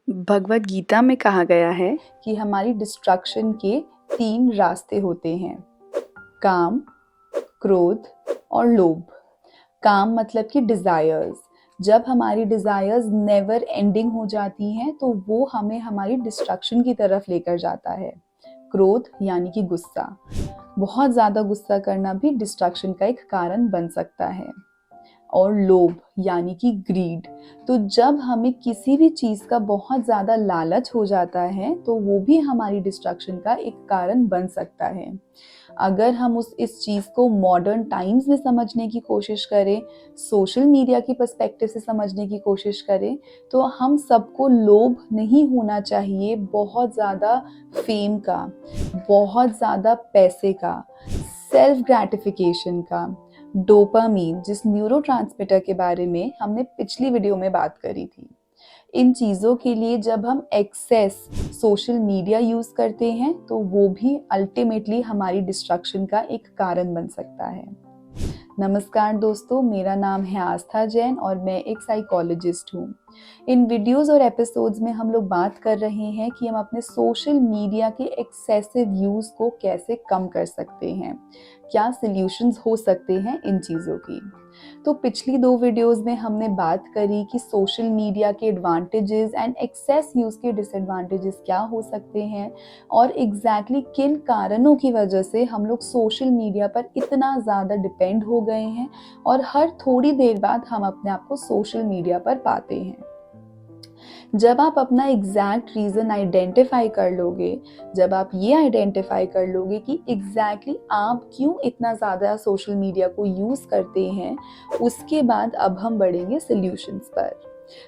भगवद गीता में कहा गया है कि हमारी डिस्ट्रक्शन के 3 रास्ते होते हैं, काम, क्रोध और लोभ। काम मतलब कि डिज़ायर्स। जब हमारी डिज़ायर्स नेवर एंडिंग हो जाती हैं तो वो हमें हमारी डिस्ट्रक्शन की तरफ लेकर जाता है। क्रोध यानी कि गुस्सा। बहुत ज़्यादा गुस्सा करना भी डिस्ट्रक्शन का एक कारण बन सकता है। और लोभ यानी कि ग्रीड। तो जब हमें किसी भी चीज़ का बहुत ज़्यादा लालच हो जाता है तो वो भी हमारी डिस्ट्रक्शन का एक कारण बन सकता है। अगर हम इस चीज़ को मॉडर्न टाइम्स में समझने की कोशिश करें, सोशल मीडिया की पर्सपेक्टिव से समझने की कोशिश करें, तो हम सबको लोभ नहीं होना चाहिए बहुत ज़्यादा फेम का, बहुत ज़्यादा पैसे का, सेल्फ ग्रेटिफिकेशन का, डोपामीन जिस न्यूरोट्रांसमीटर के बारे में हमने पिछली वीडियो में बात करी थी। इन चीज़ों के लिए जब हम एक्सेस सोशल मीडिया यूज़ करते हैं तो वो भी अल्टीमेटली हमारी डिस्ट्रक्शन का एक कारण बन सकता है। नमस्कार दोस्तों, मेरा नाम है आस्था जैन और मैं एक साइकोलॉजिस्ट हूँ। इन वीडियोस और एपिसोड्स में हम लोग बात कर रहे हैं कि हम अपने सोशल मीडिया के एक्सेसिव यूज़ को कैसे कम कर सकते हैं, क्या सॉल्यूशंस हो सकते हैं इन चीज़ों की। तो पिछली 2 वीडियोस में हमने बात करी कि सोशल मीडिया के एडवांटेजेस एंड एक्सेस यूज़ के डिसएडवांटेजेस क्या हो सकते हैं और एग्जैक्टली किन कारणों की वजह से हम लोग सोशल मीडिया पर इतना ज़्यादा डिपेंड हो गए हैं और हर थोड़ी देर बाद हम अपने आप को सोशल मीडिया पर पाते हैं। जब आप अपना एग्जैक्ट रीज़न आइडेंटिफाई कर लोगे, जब आप ये आइडेंटिफाई कर लोगे कि एग्जैक्टली आप क्यों इतना ज़्यादा सोशल मीडिया को यूज़ करते हैं, उसके बाद अब हम बढ़ेंगे सॉल्यूशंस पर।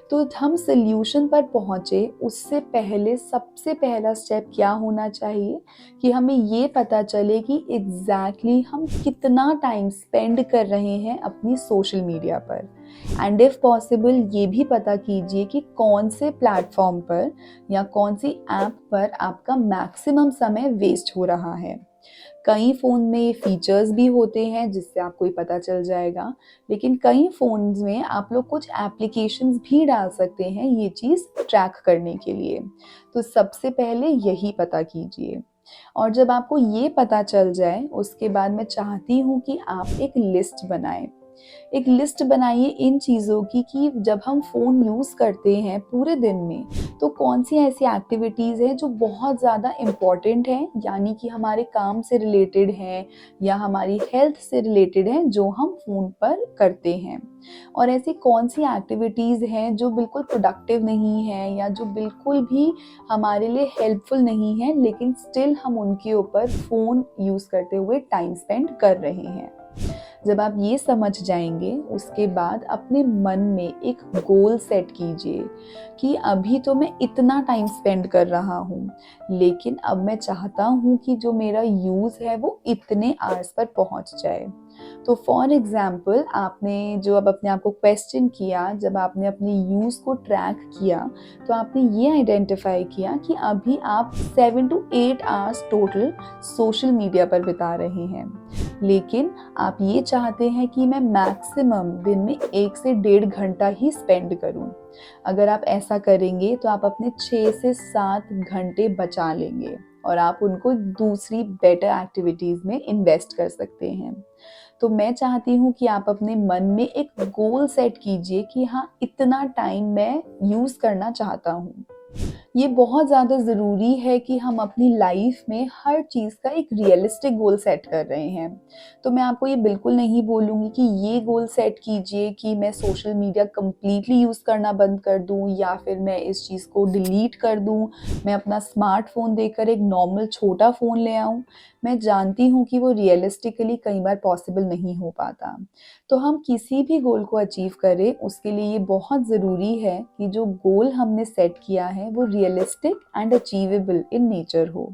तो हम सॉल्यूशन पर पहुँचे उससे पहले सबसे पहला स्टेप क्या होना चाहिए कि हमें ये पता चले कि एग्जैक्टली हम कितना टाइम स्पेंड कर रहे हैं अपनी सोशल मीडिया पर। एंड इफ़ पॉसिबल ये भी पता कीजिए कि कौन से प्लेटफॉर्म पर या कौन सी ऐप पर आपका मैक्सिमम समय वेस्ट हो रहा है। कई फ़ोन में ये फीचर्स भी होते हैं जिससे आपको ये पता चल जाएगा, लेकिन कई फ़ोन्स में आप लोग कुछ एप्लीकेशंस भी डाल सकते हैं ये चीज़ ट्रैक करने के लिए। तो सबसे पहले यही पता कीजिए। और जब आपको ये पता चल जाए उसके बाद मैं चाहती हूँ कि आप एक लिस्ट बनाएं। एक लिस्ट बनाइए इन चीज़ों की कि जब हम फ़ोन यूज़ करते हैं पूरे दिन में तो कौन सी ऐसी एक्टिविटीज़ हैं जो बहुत ज़्यादा इम्पॉर्टेंट हैं, यानी कि हमारे काम से रिलेटेड हैं या हमारी हेल्थ से रिलेटेड हैं जो हम फ़ोन पर करते हैं। और ऐसी कौन सी एक्टिविटीज़ हैं जो बिल्कुल प्रोडक्टिव नहीं है या जो बिल्कुल भी हमारे लिए हेल्पफुल नहीं है, लेकिन स्टिल हम उनके ऊपर फ़ोन यूज़ करते हुए टाइम स्पेंड कर रहे हैं। जब आप ये समझ जाएंगे उसके बाद अपने मन में एक गोल सेट कीजिए कि अभी तो मैं इतना टाइम स्पेंड कर रहा हूँ, लेकिन अब मैं चाहता हूँ कि जो मेरा यूज़ है वो इतने आवर्स पर पहुँच जाए। तो फॉर एग्ज़ाम्पल आपने जो अब अपने आप को क्वेश्चन किया, जब आपने अपने यूज़ को ट्रैक किया तो आपने ये आइडेंटिफाई किया कि अभी आप 7 to 8 hours total social media पर बिता रहे हैं, लेकिन आप ये चाहते हैं कि मैं मैक्सिमम दिन में 1 से 1.5 घंटा ही स्पेंड करूं। अगर आप ऐसा करेंगे तो आप अपने 6 से 7 घंटे बचा लेंगे और आप उनको दूसरी बेटर एक्टिविटीज़ में इन्वेस्ट कर सकते हैं। तो मैं चाहती हूँ कि आप अपने मन में एक गोल सेट कीजिए कि हाँ, इतना टाइम मैं यूज़ करना चाहता हूँ। ये बहुत ज़्यादा ज़रूरी है कि हम अपनी लाइफ में हर चीज़ का एक रियलिस्टिक गोल सेट कर रहे हैं। तो मैं आपको ये बिल्कुल नहीं बोलूँगी कि ये गोल सेट कीजिए कि मैं सोशल मीडिया कंप्लीटली यूज़ करना बंद कर दूँ या फिर मैं इस चीज़ को डिलीट कर दूँ, मैं अपना स्मार्टफ़ोन देकर एक नॉर्मल छोटा फ़ोन ले आऊँ। मैं जानती हूँ कि वो रियलिस्टिकली कई बार पॉसिबल नहीं हो पाता। तो हम किसी भी गोल को अचीव करें उसके लिए ये बहुत ज़रूरी है कि जो गोल हमने सेट किया है वो realistic and achievable in nature हो।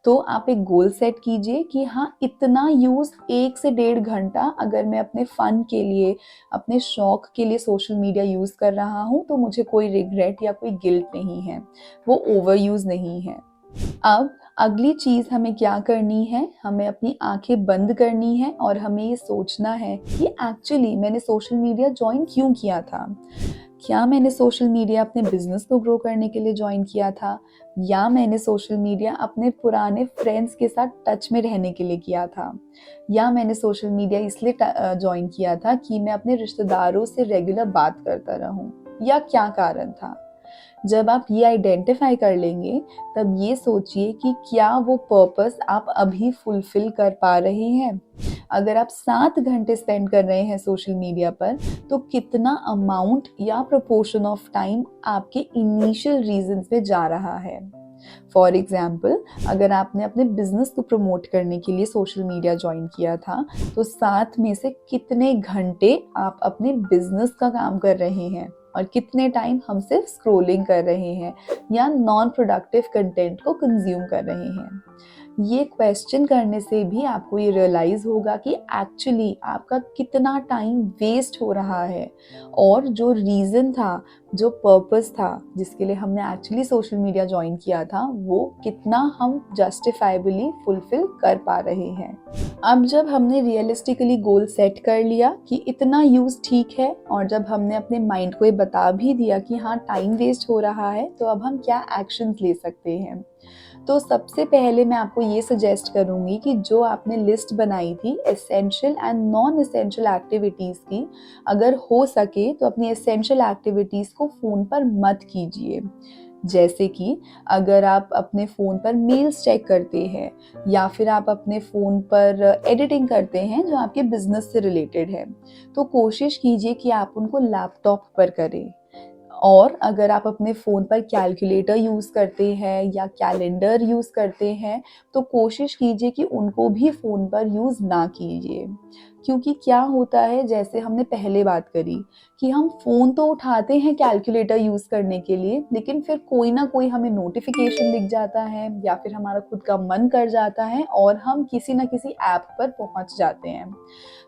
तो आप एक गोल सेट कीजिए कि हाँ, इतना यूज़ 1 से 1.5 घंटा अगर मैं अपने फ़न के लिए, अपने शौक के लिए सोशल मीडिया यूज़ कर रहा हूँ तो मुझे कोई रिग्रेट या कोई गिल्ट नहीं है, वो ओवर यूज़ नहीं है। अब अगली चीज़ हमें क्या करनी है, हमें अपनी आँखें बंद करनी है और हमें ये सोचना है कि एक्चुअली मैंने सोशल मीडिया जॉइन क्यों किया था। क्या मैंने सोशल मीडिया अपने बिजनेस को ग्रो करने के लिए ज्वाइन किया था, या मैंने सोशल मीडिया अपने पुराने फ्रेंड्स के साथ टच में रहने के लिए किया था, या मैंने सोशल मीडिया इसलिए ज्वाइन किया था कि मैं अपने रिश्तेदारों से रेगुलर बात करता रहूं, या क्या कारण था। जब आप ये आइडेंटिफाई कर लेंगे, तब ये सोचिए कि क्या वो पर्पस आप अभी फुलफिल कर पा रहे हैं। अगर आप 7 घंटे स्पेंड कर रहे हैं सोशल मीडिया पर, तो कितना अमाउंट या प्रोपोर्शन ऑफ टाइम आपके इनिशियल रीजंस पे जा रहा है। फॉर एग्जाम्पल, अगर आपने अपने बिजनेस को प्रमोट करने के लिए सोशल मीडिया ज्वाइन किया था, तो 7 में से कितने घंटे आप अपने बिजनेस का काम कर रहे हैं और कितने टाइम हम सिर्फ स्क्रोलिंग कर रहे हैं या नॉन प्रोडक्टिव कंटेंट को कंज्यूम कर रहे हैं। ये क्वेश्चन करने से भी आपको ये रियलाइज होगा कि एक्चुअली आपका कितना टाइम वेस्ट हो रहा है, और जो रीज़न था, जो पर्पस था जिसके लिए हमने एक्चुअली सोशल मीडिया ज्वाइन किया था, वो कितना हम जस्टिफाइबली फुलफिल कर पा रहे हैं। अब जब हमने रियलिस्टिकली गोल सेट कर लिया कि इतना यूज़ ठीक है, और जब हमने अपने माइंड को ये बता भी दिया कि हाँ टाइम वेस्ट हो रहा है, तो अब हम क्या एक्शंस ले सकते हैं। तो सबसे पहले मैं आपको ये सजेस्ट करूँगी कि जो आपने लिस्ट बनाई थी essential and non essential activities की, अगर हो सके तो अपनी एसेंशियल एक्टिविटीज़ को फ़ोन पर मत कीजिए। जैसे कि अगर आप अपने फ़ोन पर मेल्स चेक करते हैं, या फिर आप अपने फ़ोन पर एडिटिंग करते हैं जो आपके बिजनेस से रिलेटेड है, तो कोशिश कीजिए कि आप उनको लैपटॉप पर करें। और अगर आप अपने फ़ोन पर कैलकुलेटर यूज़ करते हैं या कैलेंडर यूज़ करते हैं, तो कोशिश कीजिए कि उनको भी फ़ोन पर यूज़ ना कीजिए। क्योंकि क्या होता है, जैसे हमने पहले बात करी कि हम फ़ोन तो उठाते हैं कैलकुलेटर यूज़ करने के लिए, लेकिन फिर कोई ना कोई हमें नोटिफिकेशन दिख जाता है या फिर हमारा खुद का मन कर जाता है और हम किसी ना किसी ऐप पर पहुंच जाते हैं।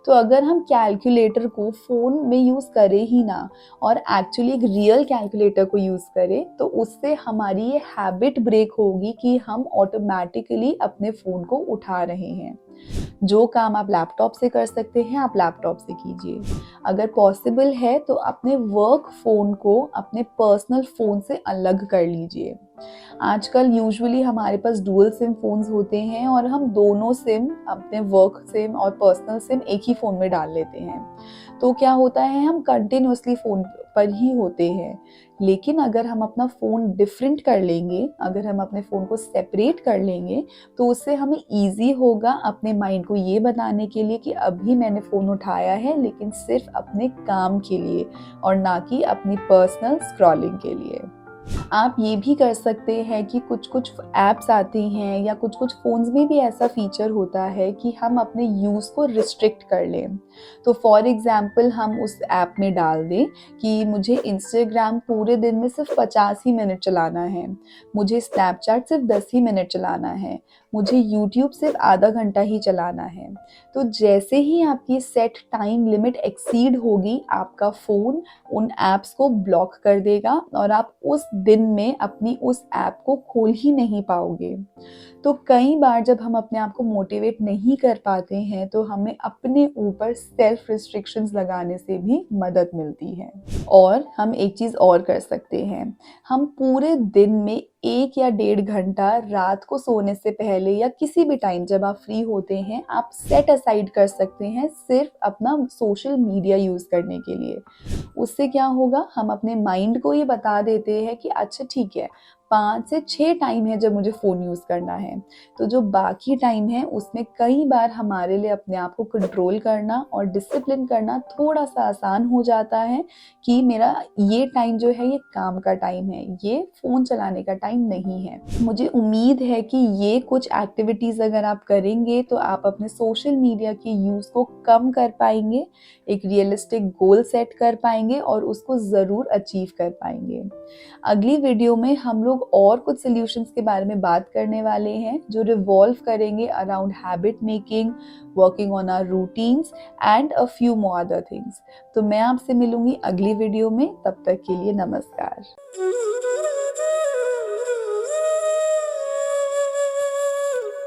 तो अगर हम कैलकुलेटर को फ़ोन में यूज़ करें ही ना, और एक्चुअली एक रियल कैलकुलेटर को यूज़ करें, तो उससे हमारी ये हैबिट ब्रेक होगी कि हम ऑटोमेटिकली अपने फ़ोन को उठा रहे हैं। जो काम आप लैपटॉप से कर सकते हैं, आप लैपटॉप से कीजिए। अगर पॉसिबल है तो अपने वर्क फ़ोन को अपने पर्सनल फ़ोन से अलग कर लीजिए। आजकल यूजुअली हमारे पास डुअल सिम फ़ोन्स होते हैं, और हम दोनों सिम, अपने वर्क सिम और पर्सनल सिम, एक ही फ़ोन में डाल लेते हैं। तो क्या होता है, हम कंटिन्यूअसली फ़ोन पर ही होते हैं। लेकिन अगर हम अपना फ़ोन डिफरेंट कर लेंगे, अगर हम अपने फ़ोन को सेपरेट कर लेंगे, तो उससे हमें ईज़ी होगा अपने माइंड को ये बताने के लिए कि अभी मैंने फ़ोन उठाया है, लेकिन सिर्फ अपने काम के लिए और ना कि अपनी पर्सनल स्क्रॉलिंग के लिए। आप ये भी कर सकते हैं कि कुछ ऐप्स आती हैं या कुछ फ़ोन्स में भी ऐसा फ़ीचर होता है कि हम अपने यूज़ को रिस्ट्रिक्ट कर लें। तो फॉर एग्ज़ाम्पल, हम उस ऐप में डाल दें कि मुझे इंस्टाग्राम पूरे दिन में सिर्फ 50 ही मिनट चलाना है, मुझे स्नैपचैट सिर्फ 10 ही मिनट चलाना है, मुझे यूट्यूब सिर्फ आधा घंटा ही चलाना है। तो जैसे ही आपकी सेट टाइम लिमिट एक्सीड होगी, आपका फ़ोन उन ऐप्स को ब्लॉक कर देगा और आप उस दिन में अपनी उस ऐप को खोल ही नहीं पाओगे। तो कई बार जब हम अपने आप को मोटिवेट नहीं कर पाते हैं, तो हमें अपने ऊपर सेल्फ रिस्ट्रिक्शंस लगाने से भी मदद मिलती है। और हम एक चीज़ और कर सकते हैं, हम पूरे दिन में 1 या 1.5 घंटा रात को सोने से पहले या किसी भी टाइम जब आप फ्री होते हैं, आप सेट असाइड कर सकते हैं सिर्फ अपना सोशल मीडिया यूज़ करने के लिए। उससे क्या होगा, हम अपने माइंड को ये बता देते हैं कि अच्छा ठीक है, 5 से 6 टाइम है जब मुझे फ़ोन यूज़ करना है। तो जो बाकी टाइम है, उसमें कई बार हमारे लिए अपने आप को कंट्रोल करना और डिसिप्लिन करना थोड़ा-सा आसान हो जाता है कि मेरा ये टाइम जो है ये काम का टाइम है, ये फ़ोन चलाने का टाइम नहीं है। मुझे उम्मीद है कि ये कुछ एक्टिविटीज़ अगर आप करेंगे, तो आप अपने सोशल मीडिया के यूज़ को कम कर पाएँगे, एक रियलिस्टिक गोल सेट कर पाएँगे और उसको ज़रूर अचीव कर पाएँगे। अगली वीडियो में हम लोग और कुछ सॉल्यूशंस के बारे में बात करने वाले हैं, जो रिवॉल्व करेंगे around habit making, working on our routines and a few more other things. तो मैं आपसे मिलूंगी अगली वीडियो में, तब तक के लिए नमस्कार।